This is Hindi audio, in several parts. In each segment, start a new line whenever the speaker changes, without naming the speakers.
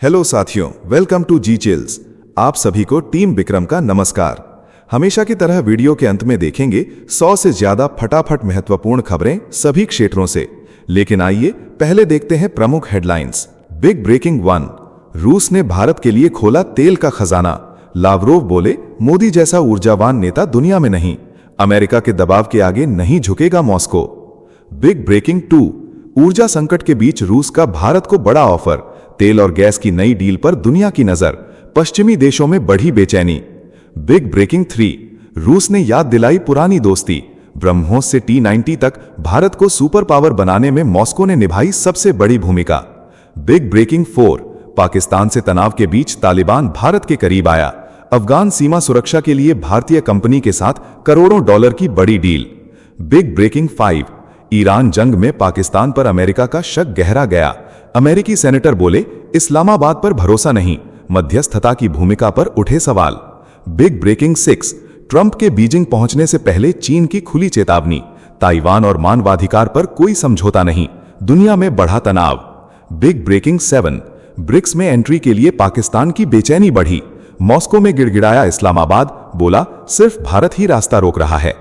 हेलो साथियों, वेलकम टू जी चिल्स। आप सभी को टीम विक्रम का नमस्कार। हमेशा की तरह वीडियो के अंत में देखेंगे 100 से ज्यादा फटाफट महत्वपूर्ण खबरें सभी क्षेत्रों से। लेकिन आइए पहले देखते हैं प्रमुख हेडलाइंस। Big breaking 1। रूस ने भारत के लिए खोला तेल का खजाना। लावरोव बोले, मोदी जैसा ऊर्जावान नेता दुनिया में नहीं। अमेरिका के दबाव के आगे नहीं झुकेगा मॉस्को। Big breaking 2। ऊर्जा संकट के बीच रूस का भारत को बड़ा ऑफर। तेल और गैस की नई डील पर दुनिया की नजर। पश्चिमी देशों में बढ़ी बेचैनी। Big breaking 3। रूस ने याद दिलाई पुरानी दोस्ती। ब्रह्मोस से T-90 तक भारत को सुपर पावर बनाने में मॉस्को ने निभाई सबसे बड़ी भूमिका। Big breaking 4। पाकिस्तान से तनाव के बीच तालिबान भारत के करीब आया। अफगान सीमा सुरक्षा के लिए भारतीय कंपनी के साथ करोड़ों डॉलर की बड़ी डील। Big breaking 5। ईरान जंग में पाकिस्तान पर अमेरिका का शक गहरा गया। अमेरिकी सेनेटर बोले, इस्लामाबाद पर भरोसा नहीं। मध्यस्थता की भूमिका पर उठे सवाल। Big breaking 6। ट्रंप के बीजिंग पहुंचने से पहले चीन की खुली चेतावनी। ताइवान और मानवाधिकार पर कोई समझौता नहीं। दुनिया में बढ़ा तनाव। Big breaking 7। ब्रिक्स में एंट्री के लिए पाकिस्तान की बेचैनी बढ़ी। मॉस्को में गिड़गिड़ाया इस्लामाबाद, बोला सिर्फ भारत ही रास्ता रोक रहा है।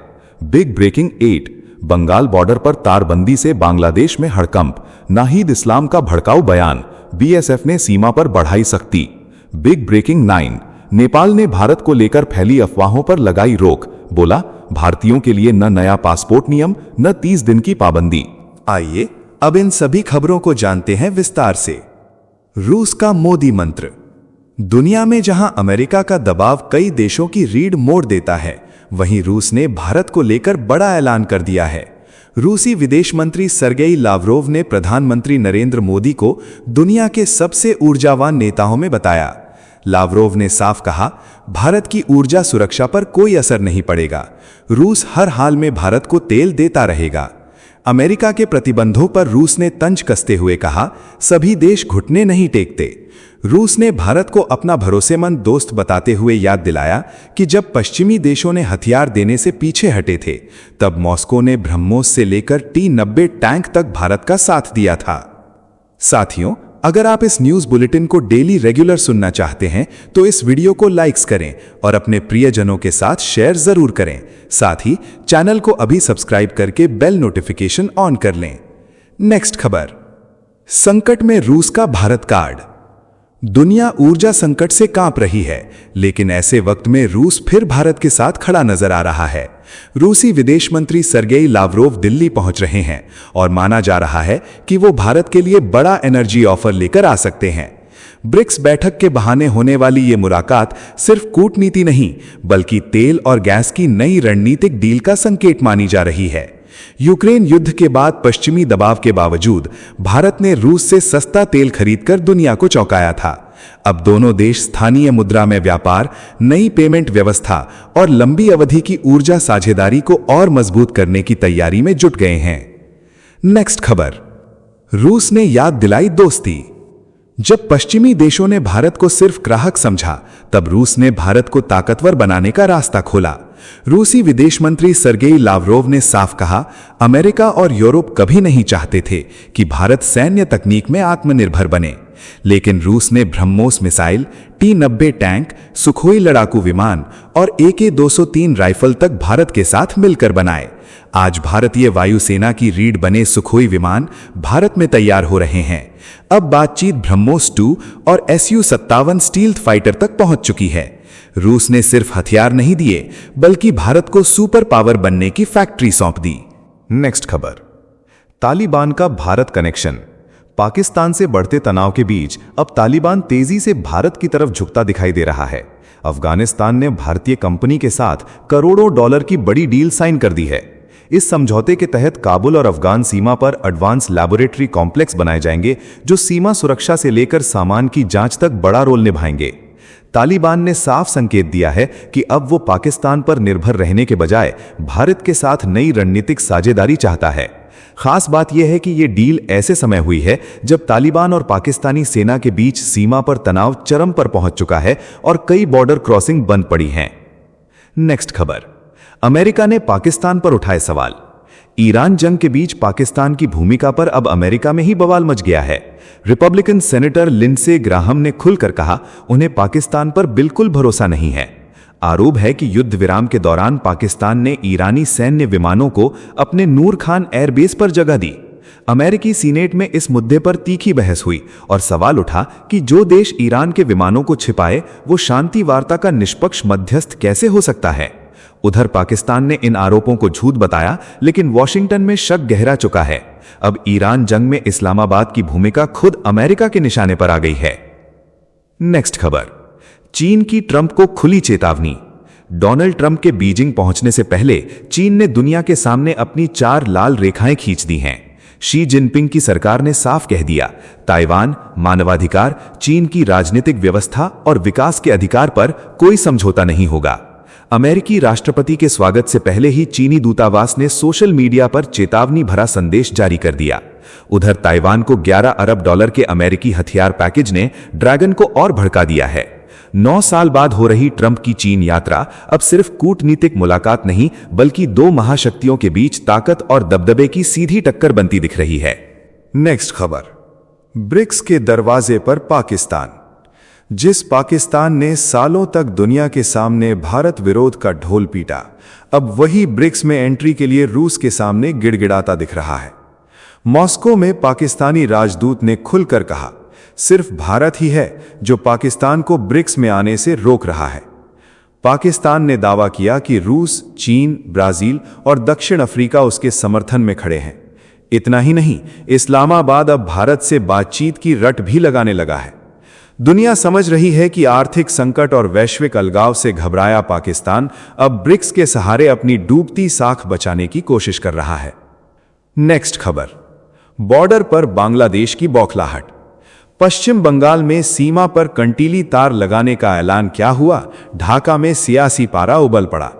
Big breaking 8। बंगाल बॉर्डर पर तारबंदी से बांग्लादेश में हड़कंप। नाहिद इस्लाम का भड़काऊ बयान। बीएसएफ ने सीमा पर बढ़ाई सख्ती। Big breaking 9। नेपाल ने भारत को लेकर फैली अफवाहों पर लगाई रोक, बोला भारतीयों के लिए न नया पासपोर्ट नियम न 30 दिन की पाबंदी। आइए अब इन सभी खबरों को जानते हैं विस्तार से। रूस का मोदी मंत्र। दुनिया में जहां अमेरिका का दबाव कई देशों की रीढ़ मोड़ देता है, वहीं रूस ने भारत को लेकर बड़ा ऐलान कर दिया है। रूसी विदेश मंत्री सर्गेई लावरोव ने प्रधानमंत्री नरेंद्र मोदी को दुनिया के सबसे ऊर्जावान नेताओं में बताया। लावरोव ने साफ कहा, भारत की ऊर्जा सुरक्षा पर कोई असर नहीं पड़ेगा। रूस हर हाल में भारत को तेल देता रहेगा। अमेरिका के प्रतिबंधों पर रूस ने तंज कसते हुए कहा, सभी देश घुटने नहीं टेकते। रूस ने भारत को अपना भरोसेमंद दोस्त बताते हुए याद दिलाया कि जब पश्चिमी देशों ने हथियार देने से पीछे हटे थे, तब मॉस्को ने ब्रह्मोस से लेकर T-90 टैंक तक भारत का साथ दिया था। साथियों, अगर आप इस न्यूज़ बुलेटिन को डेली रेगुलर सुनना चाहते हैं तो इस वीडियो को लाइक्स करें और अपने प्रियजनों के साथ शेयर जरूर करें। साथ ही चैनल को अभी सब्सक्राइब करके बेल नोटिफिकेशन ऑन कर लें। नेक्स्ट खबर। संकट में रूस का भारत कार्ड। दुनिया ऊर्जा संकट से कांप रही है, लेकिन ऐसे वक्त में रूस फिर भारत के साथ खड़ा नजर आ रहा है। रूसी विदेश मंत्री सर्गेई लावरोव दिल्ली पहुंच रहे हैं और माना जा रहा है कि वो भारत के लिए बड़ा एनर्जी ऑफर लेकर आ सकते हैं। ब्रिक्स बैठक के बहाने होने वाली ये मुलाकात सिर्फ कूटनीति नहीं, बल्कि तेल और गैस की नई रणनीतिक डील का संकेत मानी जा रही है। यूक्रेन युद्ध के बाद पश्चिमी दबाव के बावजूद भारत ने रूस से सस्ता तेल खरीदकर दुनिया को चौंकाया था। अब दोनों देश स्थानीय मुद्रा में व्यापार, नई पेमेंट व्यवस्था और लंबी अवधि की ऊर्जा साझेदारी को और मजबूत करने की तैयारी में जुट गए हैं। नेक्स्ट खबर। रूस ने याद दिलाई दोस्ती। जब पश्चिमी देशों ने भारत को सिर्फ ग्राहक समझा, तब रूस ने भारत को ताकतवर बनाने का रास्ता खोला। रूसी विदेश मंत्री सर्गेई लावरोव ने साफ कहा, अमेरिका और यूरोप कभी नहीं चाहते थे कि भारत सैन्य तकनीक में आत्मनिर्भर बने, लेकिन रूस ने BrahMos missile, T-90 tank, Sukhoi लड़ाकू विमान और AK-203 राइफल तक भारत के साथ मिलकर बनाए। आज भारतीय वायुसेना की रीढ़ बने सुखोई विमान भारत में तैयार हो रहे हैं। अब बातचीत ब्रह्मोस 2 और Su-57 स्टील्थ फाइटर तक पहुंच चुकी है। रूस ने सिर्फ हथियार नहीं दिए, बल्कि भारत को सुपर पावर बनने की फैक्ट्री सौंप दी। नेक्स्ट खबर। तालिबान का भारत कनेक्शन। पाकिस्तान से बढ़ते तनाव के बीच अब तालिबान तेजी से भारत की तरफ झुकता दिखाई दे रहा है। अफगानिस्तान ने भारतीय कंपनी के साथ करोड़ों डॉलर की बड़ी डील साइन कर दी है। इस समझौते के तहत काबुल और अफगान सीमा पर एडवांस लैबोरेटरी कॉम्प्लेक्स बनाए जाएंगे, जो सीमा सुरक्षा से लेकर सामान की जांच तक बड़ा रोल निभाएंगे। तालिबान ने साफ संकेत दिया है कि अब वो पाकिस्तान पर निर्भर रहने के बजाय भारत के साथ नई रणनीतिक साझेदारी चाहता है। खास बात यह है कि ये डील ऐसे समय हुई है जब तालिबान और पाकिस्तानी सेना के बीच सीमा पर तनाव चरम पर पहुंच चुका है और कई बॉर्डर क्रॉसिंग बंद पड़ी हैं। नेक्स्ट खबर। अमेरिका ने पाकिस्तान पर उठाए सवाल।
ईरान जंग के बीच पाकिस्तान की भूमिका पर अब अमेरिका में ही बवाल मच गया है। रिपब्लिकन सेनेटर लिंडसे ग्राहम ने खुलकर कहा, उन्हें पाकिस्तान पर बिल्कुल भरोसा नहीं है। आरोप है कि युद्ध विराम के दौरान पाकिस्तान ने ईरानी सैन्य विमानों को अपने नूर खान एयरबेस पर जगह दी। अमेरिकी सीनेट में इस मुद्दे पर तीखी बहस हुई और सवाल उठा कि जो देश ईरान के विमानों को छिपाए वो शांति वार्ता का निष्पक्ष मध्यस्थ कैसे हो सकता है। उधर पाकिस्तान ने इन आरोपों को झूठ बताया, लेकिन वॉशिंगटन में शक गहरा चुका है। अब ईरान जंग में इस्लामाबाद की भूमिका खुद अमेरिका के निशाने पर आ गई है। नेक्स्ट खबर, चीन की ट्रंप को खुली चेतावनी। डोनाल्ड ट्रंप के बीजिंग पहुंचने से पहले चीन ने दुनिया के सामने अपनी 4 लाल रेखाएं खींच दी हैं। शी जिनपिंग की सरकार ने साफ कह दिया, ताइवान, मानवाधिकार, चीन की राजनीतिक व्यवस्था और विकास के अधिकार पर कोई समझौता नहीं होगा। अमेरिकी राष्ट्रपति के स्वागत से पहले ही चीनी दूतावास ने सोशल मीडिया पर चेतावनी भरा संदेश जारी कर दिया। उधर ताइवान को $11 अरब के अमेरिकी हथियार पैकेज ने ड्रैगन को और भड़का दिया है। 9 साल बाद हो रही ट्रंप की चीन यात्रा अब सिर्फ कूटनीतिक मुलाकात नहीं, बल्कि 2 महाशक्तियों के बीच ताकत और दबदबे की सीधी टक्कर बनती दिख रही है।
नेक्स्ट खबर, ब्रिक्स के दरवाजे पर पाकिस्तान। जिस पाकिस्तान ने सालों तक दुनिया के सामने भारत विरोध का ढोल पीटा, अब वही ब्रिक्स में एंट्री के लिए रूस के सामने गिड़गिड़ाता दिख रहा है। मॉस्को में पाकिस्तानी राजदूत ने खुलकर कहा, सिर्फ भारत ही है जो पाकिस्तान को ब्रिक्स में आने से रोक रहा है। पाकिस्तान ने दावा किया कि रूस, चीन, ब्राजील और दक्षिण अफ्रीका उसके समर्थन में खड़े हैं। इतना ही नहीं, इस्लामाबाद अब भारत से बातचीत की रट भी लगाने लगा है। दुनिया समझ रही है कि आर्थिक संकट और वैश्विक अलगाव से घबराया पाकिस्तान अब ब्रिक्स के सहारे अपनी डूबती साख बचाने की कोशिश कर रहा है। नेक्स्ट खबर, बॉर्डर पर बांग्लादेश की बौखलाहट। पश्चिम बंगाल में सीमा पर कंटीली तार लगाने का ऐलान क्या हुआ, ढाका में सियासी पारा उबल पड़ा।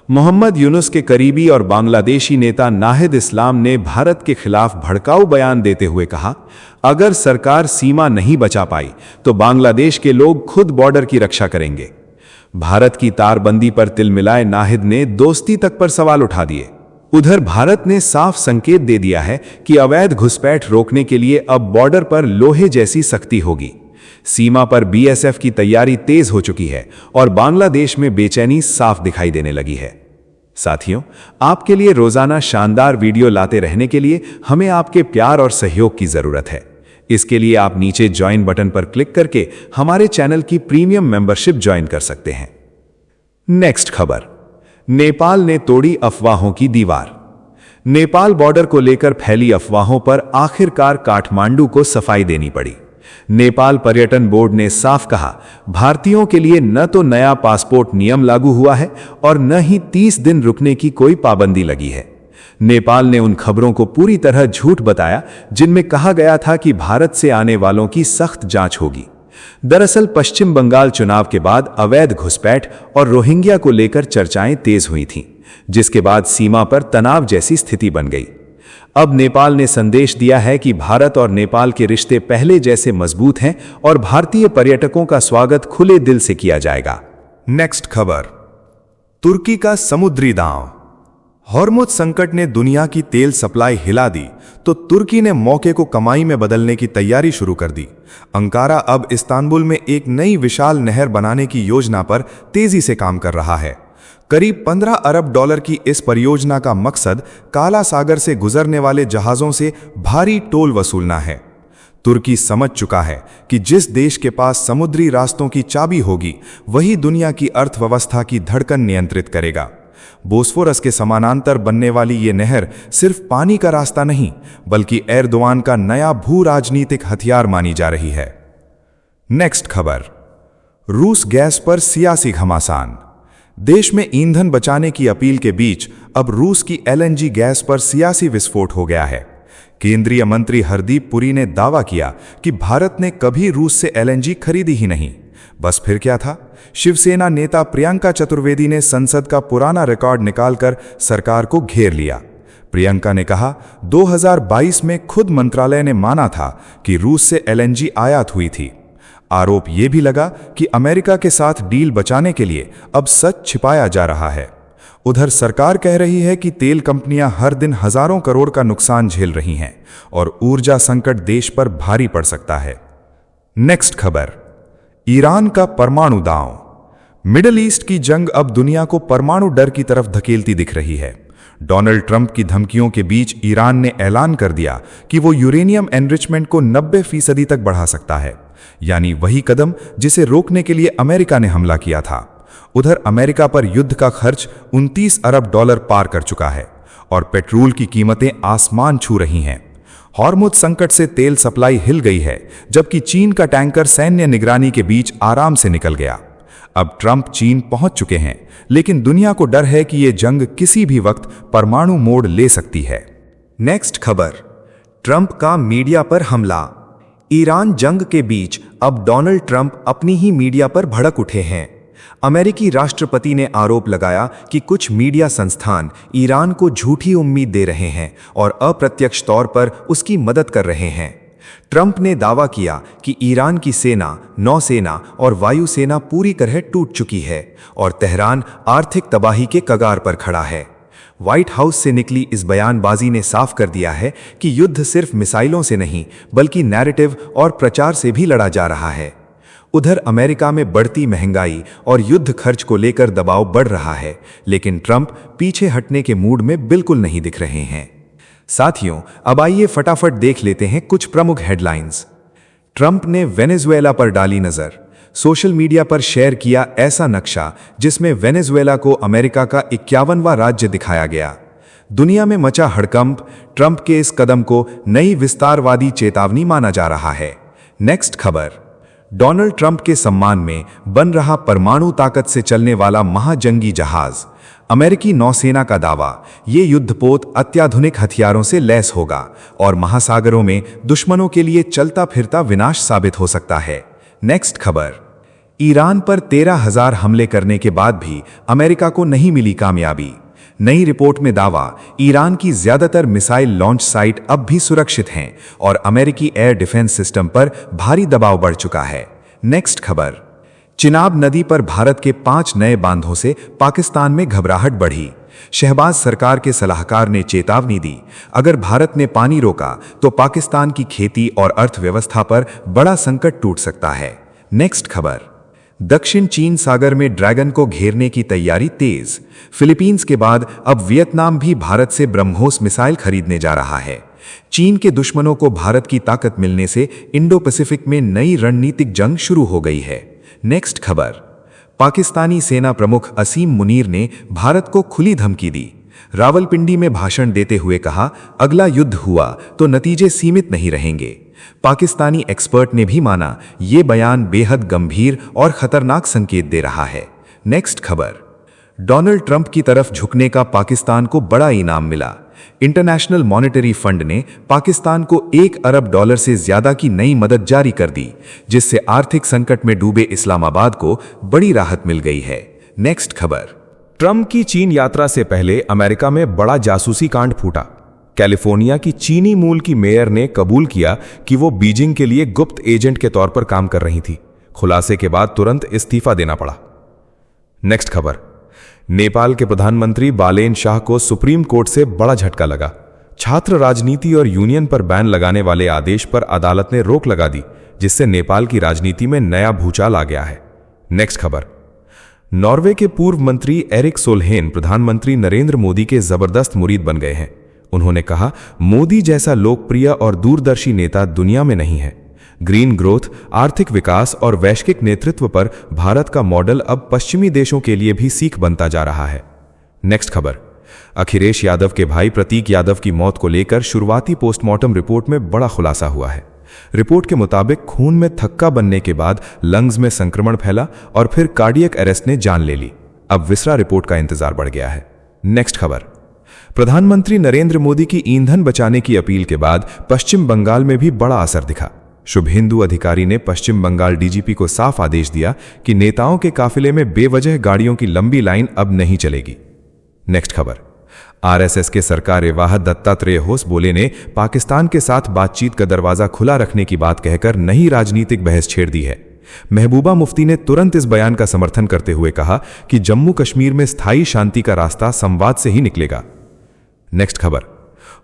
मोहम्मद यूनुस के करीबी और बांग्लादेशी नेता नाहिद इस्लाम ने भारत के खिलाफ भड़काऊ बयान देते हुए कहा, अगर सरकार सीमा नहीं बचा पाई तो बांग्लादेश के लोग खुद बॉर्डर की रक्षा करेंगे। भारत की तारबंदी पर तिलमिलाए नाहिद ने दोस्ती तक पर सवाल उठा दिए। उधर भारत ने साफ संकेत दे दिया है कि अवैध घुसपैठ रोकने के लिए अब बॉर्डर पर लोहे जैसी सख्ती होगी। सीमा पर बीएसएफ की तैयारी तेज हो चुकी है और बांग्लादेश में बेचैनी साफ दिखाई देने लगी है। साथियों, आपके लिए रोजाना शानदार वीडियो लाते रहने के लिए हमें आपके प्यार और सहयोग की जरूरत है। इसके लिए आप नीचे ज्वाइन बटन पर क्लिक करके हमारे चैनल की प्रीमियम मेंबरशिप ज्वाइन कर सकते हैं। नेक्स्ट खबर, नेपाल ने तोड़ी अफवाहों की दीवार। नेपाल बॉर्डर को लेकर फैली अफवाहों पर आखिरकार काठमांडू को सफाई देनी पड़ी। नेपाल पर्यटन बोर्ड ने साफ कहा, भारतीयों के लिए न तो नया पासपोर्ट नियम लागू हुआ है और न ही 30 दिन रुकने की कोई पाबंदी लगी है। नेपाल ने उन खबरों को पूरी तरह झूठ बताया जिनमें कहा गया था कि भारत से आने वालों की सख्त जांच होगी। दरअसल पश्चिम बंगाल चुनाव के बाद अवैध घुसपैठ और रोहिंग्या को लेकर चर्चाएं तेज हुई थीं, जिसके बाद सीमा पर तनाव जैसी स्थिति बन गई। अब नेपाल ने संदेश दिया है कि भारत और नेपाल के रिश्ते पहले जैसे मजबूत हैं और भारतीय पर्यटकों का स्वागत खुले दिल से किया जाएगा। नेक्स्ट खबर, तुर्की का समुद्री दांव। हॉर्मुज संकट ने दुनिया की तेल सप्लाई हिला दी तो तुर्की ने मौके को कमाई में बदलने की तैयारी शुरू कर दी। अंकारा अब इस्तांबुल में एक नई विशाल नहर बनाने की योजना पर तेजी से काम कर रहा है। करीब $15 अरब की इस परियोजना का मकसद काला सागर से गुजरने वाले जहाजों से भारी टोल वसूलना है। तुर्की समझ चुका है कि जिस देश के पास समुद्री रास्तों की चाबी होगी वही दुनिया की अर्थव्यवस्था की धड़कन नियंत्रित करेगा। बोस्फोरस के समानांतर बनने वाली ये नहर सिर्फ पानी का रास्ता नहीं, बल्कि एर्दोआन का नया भू राजनीतिक हथियार मानी जा रही है। नेक्स्ट खबर, रूस गैस पर सियासी घमासान। देश में ईंधन बचाने की अपील के बीच अब रूस की एलएनजी गैस पर सियासी विस्फोट हो गया है। केंद्रीय मंत्री हरदीप पुरी ने दावा किया कि भारत ने कभी रूस से एलएनजी खरीदी ही नहीं। बस फिर क्या था? शिवसेना नेता प्रियंका चतुर्वेदी ने संसद का पुराना रिकॉर्ड निकालकर सरकार को घेर लिया। प्रियंका ने कहा, 2022 में खुद मंत्रालय ने माना था कि रूस से एलएनजी आयात हुई थी। आरोप यह भी लगा कि अमेरिका के साथ डील बचाने के लिए अब सच छिपाया जा रहा है।
उधर सरकार कह रही है कि तेल कंपनियां हर दिन हजारों करोड़ का नुकसान झेल रही हैं और ऊर्जा संकट देश पर भारी पड़ सकता है। नेक्स्ट खबर, ईरान का परमाणु दांव। मिडिल ईस्ट की जंग अब दुनिया को परमाणु डर की तरफ धकेलती दिख रही है। डोनाल्ड ट्रंप की धमकियों के बीच ईरान ने ऐलान कर दिया कि वो यूरेनियम एनरिचमेंट को 90% तक बढ़ा सकता है, यानी वही कदम जिसे रोकने के लिए अमेरिका ने हमला किया था। उधर अमेरिका पर युद्ध का खर्च 29 अरब डॉलर पार कर चुका है और पेट्रोल की कीमतें आसमान छू रही हैं। हॉर्मुज संकट से तेल सप्लाई हिल गई है, जबकि चीन का टैंकर सैन्य निगरानी के बीच आराम से निकल गया। अब ट्रंप चीन पहुंच चुके हैं, लेकिन दुनिया को डर है कि ये जंग किसी भी वक्त परमाणु मोड़ ले सकती है।
नेक्स्ट खबर, ट्रंप का मीडिया पर हमला। ईरान जंग के बीच अब डोनाल्ड ट्रंप अपनी ही मीडिया पर भड़क उठे हैं। अमेरिकी राष्ट्रपति ने आरोप लगाया कि कुछ मीडिया संस्थान ईरान को झूठी उम्मीद दे रहे हैं और अप्रत्यक्ष तौर पर उसकी मदद कर रहे हैं। ट्रंप ने दावा किया कि ईरान की सेना, नौसेना और वायुसेना पूरी तरह टूट चुकी है और तेहरान आर्थिक तबाही के कगार पर खड़ा है। व्हाइट हाउस से निकली इस बयानबाजी ने साफ कर दिया है कि युद्ध सिर्फ मिसाइलों से नहीं, बल्कि नैरेटिव और प्रचार से भी लड़ा जा रहा है। उधर अमेरिका में बढ़ती महंगाई और युद्ध खर्च को लेकर दबाव बढ़ रहा है, लेकिन ट्रंप पीछे हटने के मूड में बिल्कुल नहीं दिख रहे हैं। साथियों, अब आइए फटाफट देख लेते हैं कुछ प्रमुख हेडलाइंस। ट्रंप ने वेनेजुएला पर डाली नजर। सोशल मीडिया पर शेयर किया ऐसा नक्शा जिसमें वेनेजुएला को अमेरिका का 51वां राज्य दिखाया गया। दुनिया में मचा हड़कंप। ट्रंप के इस कदम को नई विस्तारवादी चेतावनी माना जा रहा है। नेक्स्ट खबर, डोनाल्ड ट्रंप के सम्मान में बन रहा परमाणु ताकत से चलने वाला महाजंगी जहाज। अमेरिकी नौसेना का दावा, ये युद्धपोत अत्याधुनिक हथियारों से लैस होगा और महासागरों में दुश्मनों के लिए चलता फिरता विनाश साबित हो सकता है। नेक्स्ट खबर, ईरान पर 13,000 हमले करने के बाद भी अमेरिका को नहीं मिली कामयाबी। नई रिपोर्ट में दावा, ईरान की ज्यादातर मिसाइल लॉन्च साइट अब भी सुरक्षित हैं और अमेरिकी एयर डिफेंस सिस्टम पर भारी दबाव बढ़ चुका है। नेक्स्ट खबर, चिनाब नदी पर भारत के 5 नए बांधों से पाकिस्तान में घबराहट बढ़ी। शहबाज सरकार के सलाहकार ने चेतावनी दी, अगर भारत ने पानी रोका तो पाकिस्तान की खेती और अर्थव्यवस्था पर बड़ा संकट टूट सकता है। नेक्स्ट खबर, दक्षिण चीन सागर में ड्रैगन को घेरने की तैयारी तेज। फिलीपींस के बाद अब वियतनाम भी भारत से ब्रह्मोस मिसाइल खरीदने जा रहा है। चीन के दुश्मनों को भारत की ताकत मिलने से इंडो पैसिफिक में नई रणनीतिक जंग शुरू हो गई है। नेक्स्ट खबर, पाकिस्तानी सेना प्रमुख असीम मुनीर ने भारत को खुली धमकी दी। रावलपिंडी में भाषण देते हुए कहा, अगला युद्ध हुआ तो नतीजे सीमित नहीं रहेंगे। पाकिस्तानी एक्सपर्ट ने भी माना, ये बयान बेहद गंभीर और खतरनाक संकेत दे रहा है। नेक्स्ट खबर, डोनाल्ड ट्रंप की तरफ झुकने का पाकिस्तान को बड़ा इनाम मिला। इंटरनेशनल मॉनेटरी फंड ने पाकिस्तान को 1 अरब डॉलर से ज्यादा की नई मदद जारी कर दी, जिससे आर्थिक संकट में डूबे इस्लामाबाद को बड़ी राहत मिल गई है। नेक्स्ट खबर,
ट्रंप की चीन यात्रा से पहले अमेरिका में बड़ा जासूसी कांड फूटा। कैलिफोर्निया की चीनी मूल की मेयर ने कबूल किया कि वो बीजिंग के लिए गुप्त एजेंट के तौर पर काम कर रही थी। खुलासे के बाद तुरंत इस्तीफा देना पड़ा। नेक्स्ट खबर, नेपाल के प्रधानमंत्री बालेन शाह को सुप्रीम कोर्ट से बड़ा झटका लगा। छात्र राजनीति और यूनियन पर बैन लगाने वाले आदेश पर अदालत ने रोक लगा दी, जिससे नेपाल की राजनीति में नया भूचाल आ गया है। नेक्स्ट खबर, नॉर्वे के पूर्व मंत्री एरिक सोलहेन प्रधानमंत्री नरेंद्र मोदी के जबरदस्त मुरीद बन गए हैं। उन्होंने कहा, मोदी जैसा लोकप्रिय और दूरदर्शी नेता दुनिया में नहीं है। ग्रीन ग्रोथ, आर्थिक विकास और वैश्विक नेतृत्व पर भारत का मॉडल अब पश्चिमी देशों के लिए भी सीख बनता जा रहा है। नेक्स्ट खबर, अखिलेश यादव के भाई प्रतीक यादव की मौत को लेकर शुरुआती पोस्टमार्टम रिपोर्ट में बड़ा खुलासा हुआ है। रिपोर्ट के मुताबिक खून में थक्का बनने के बाद लंग्स में संक्रमण फैला और फिर कार्डियक अरेस्ट ने जान ले ली। अब विसरा रिपोर्ट का इंतजार बढ़ गया है। नेक्स्ट खबर, प्रधानमंत्री नरेंद्र मोदी की ईंधन बचाने की अपील के बाद पश्चिम बंगाल में भी बड़ा असर दिखा। शुभेंदु अधिकारी ने पश्चिम बंगाल डीजीपी को साफ आदेश दिया कि नेताओं के काफिले में बेवजह गाड़ियों की लंबी लाइन अब नहीं चलेगी। नेक्स्ट खबर, आरएसएस के सरकार्यवाह दत्तात्रेय होसबोले ने पाकिस्तान के साथ बातचीत का दरवाजा खुला रखने की बात कहकर नई राजनीतिक बहस छेड़ दी है। महबूबा मुफ्ती ने तुरंत इस बयान का समर्थन करते हुए कहा कि जम्मू कश्मीर में स्थायी शांति का रास्ता संवाद से ही निकलेगा। नेक्स्ट खबर।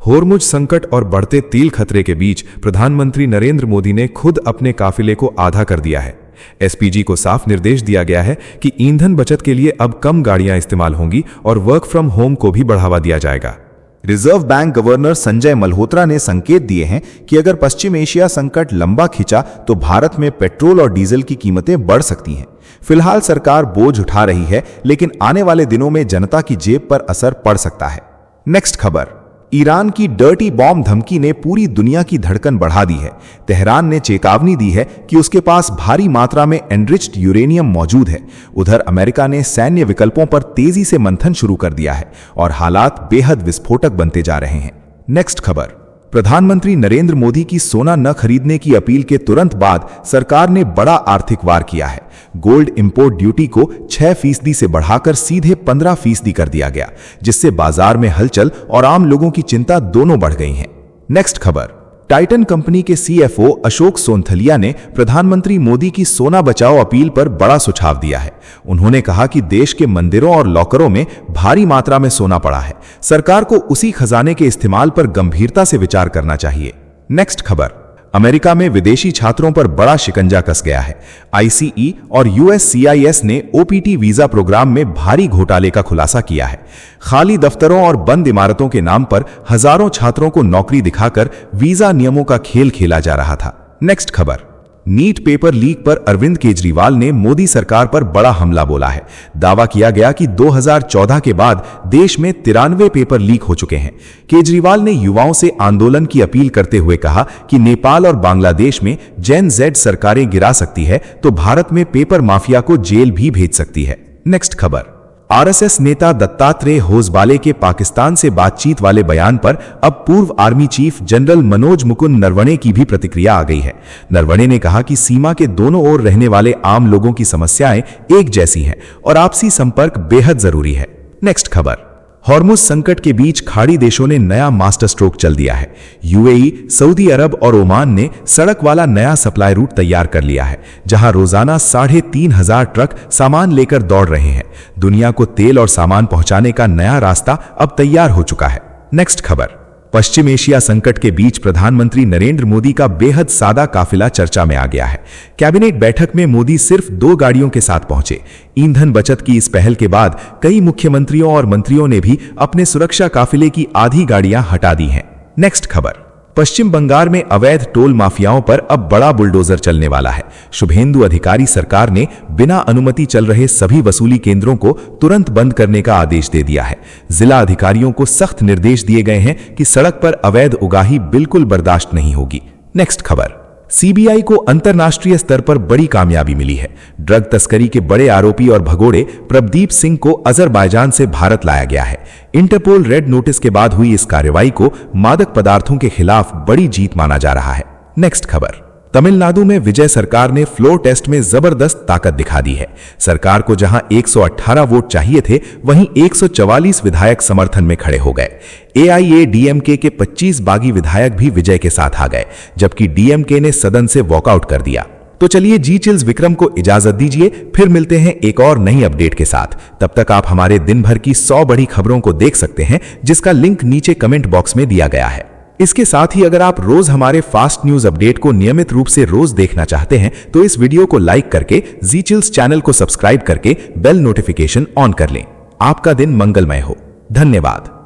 होर्मुज संकट और बढ़ते तेल खतरे के बीच प्रधानमंत्री नरेंद्र मोदी ने खुद अपने काफिले को आधा कर दिया है। एसपीजी को साफ निर्देश दिया गया है कि ईंधन बचत के लिए अब कम गाड़ियां इस्तेमाल होंगी और वर्क फ्रॉम होम को भी बढ़ावा दिया जाएगा।
Reserve bank governor Sanjay Malhotra ने संकेत दिए हैं कि अगर पश्चिम एशिया संकट लंबा खिंचा तो भारत में पेट्रोल और डीजल की कीमतें बढ़ सकती हैं। फिलहाल सरकार बोझ उठा रही है, लेकिन आने वाले दिनों में जनता की जेब पर असर पड़ सकता है। नेक्स्ट खबर। ईरान की डर्टी बॉम्ब धमकी ने पूरी दुनिया की धड़कन बढ़ा दी है। तेहरान ने चेतावनी दी है कि उसके पास भारी मात्रा में एनरिच्ड यूरेनियम मौजूद है। उधर अमेरिका ने सैन्य विकल्पों पर तेजी से मंथन शुरू कर दिया है और हालात बेहद विस्फोटक बनते जा रहे हैं। नेक्स्ट खबर। प्रधानमंत्री नरेंद्र मोदी की सोना न खरीदने की अपील के तुरंत बाद सरकार ने बड़ा आर्थिक वार किया है। गोल्ड इंपोर्ट ड्यूटी को 6% से बढ़ाकर सीधे 15% कर दिया गया, जिससे बाजार में हलचल और आम लोगों की चिंता दोनों बढ़ गई हैं। नेक्स्ट खबर। टाइटन कंपनी के सीएफओ अशोक सोनथलिया ने प्रधानमंत्री मोदी की सोना बचाओ अपील पर बड़ा सुझाव दिया है। उन्होंने कहा कि देश के मंदिरों और लॉकरों में भारी मात्रा में सोना पड़ा है। सरकार को उसी खजाने के इस्तेमाल पर गंभीरता से विचार करना चाहिए। नेक्स्ट खबर। अमेरिका में विदेशी छात्रों पर बड़ा शिकंजा कस गया है। आईसीई और यूएससीआईएस ने ओपीटी वीजा प्रोग्राम में भारी घोटाले का खुलासा किया है। खाली दफ्तरों और बंद इमारतों के नाम पर हजारों छात्रों को नौकरी दिखाकर वीजा नियमों का खेल खेला जा रहा था। नेक्स्ट खबर। नीट पेपर लीक पर अरविंद केजरीवाल ने मोदी सरकार पर बड़ा हमला बोला है। दावा किया गया कि 2014 के बाद देश में 93 पेपर लीक हो चुके हैं। केजरीवाल ने युवाओं से आंदोलन की अपील करते हुए कहा कि नेपाल और बांग्लादेश में जेन जेड सरकारें गिरा सकती है तो भारत में पेपर माफिया को जेल भी भेज सकती है। नेक्स्ट खबर। आरएसएस नेता दत्तात्रेय होसबाले के पाकिस्तान से बातचीत वाले बयान पर अब पूर्व army chief general Manoj Mukund Naravane की भी प्रतिक्रिया आ गई है। नरवणे ने कहा कि सीमा के दोनों ओर रहने वाले आम लोगों की समस्याएं एक जैसी हैं और आपसी संपर्क बेहद जरूरी है। नेक्स्ट खबर। हॉर्मुज संकट के बीच खाड़ी देशों ने नया मास्टर स्ट्रोक चल दिया है। यूएई, सऊदी अरब और ओमान ने सड़क वाला नया सप्लाई रूट तैयार कर लिया है, जहां रोजाना 3,500 ट्रक सामान लेकर दौड़ रहे हैं। दुनिया को तेल और सामान पहुंचाने का नया रास्ता अब तैयार हो चुका है। नेक्स्ट खबर। पश्चिम एशिया संकट के बीच प्रधानमंत्री नरेंद्र मोदी का बेहद सादा काफिला चर्चा में आ गया है। कैबिनेट बैठक में मोदी सिर्फ 2 गाड़ियों के साथ पहुंचे। ईंधन बचत की इस पहल के बाद कई मुख्यमंत्रियों और मंत्रियों ने भी अपने सुरक्षा काफिले की आधी गाड़ियां हटा दी हैं। नेक्स्ट खबर। पश्चिम बंगाल में अवैध टोल माफियाओं पर अब बड़ा बुलडोजर चलने वाला है। शुभेंदु अधिकारी सरकार ने बिना अनुमति चल रहे सभी वसूली केंद्रों को तुरंत बंद करने का आदेश दे दिया है। जिला अधिकारियों को सख्त निर्देश दिए गए हैं कि सड़क पर अवैध उगाही बिल्कुल बर्दाश्त नहीं होगी। नेक्स्ट खबर। सीबीआई को अंतर्राष्ट्रीय स्तर पर बड़ी कामयाबी मिली है। ड्रग तस्करी के बड़े आरोपी और भगोड़े प्रदीप सिंह को अजरबैजान से भारत लाया गया है। इंटरपोल रेड नोटिस के बाद हुई इस कार्रवाई को मादक पदार्थों के खिलाफ बड़ी जीत माना जा रहा है। नेक्स्ट खबर। तमिलनाडु में विजय सरकार ने फ्लोर टेस्ट में जबरदस्त ताकत दिखा दी है। सरकार को जहां 118 वोट चाहिए थे, वहीं 144 विधायक समर्थन में खड़े हो गए। एआईएडीएमके के 25 बागी विधायक भी विजय के साथ आ गए, जबकि डीएमके ने सदन से वॉकआउट कर दिया। तो चलिए जी चिल्स विक्रम को इजाजत दीजिए, फिर मिलते हैं एक और नई अपडेट के साथ। तब तक आप हमारे दिन भर की 100 बड़ी खबरों को देख सकते हैं, जिसका लिंक नीचे कमेंट बॉक्स में दिया गया है। इसके साथ ही अगर आप रोज हमारे फास्ट न्यूज अपडेट को नियमित रूप से रोज देखना चाहते हैं तो इस वीडियो को लाइक करके जी चिल्स चैनल को सब्सक्राइब करके बेल नोटिफिकेशन ऑन कर लें। आपका दिन मंगलमय हो। धन्यवाद।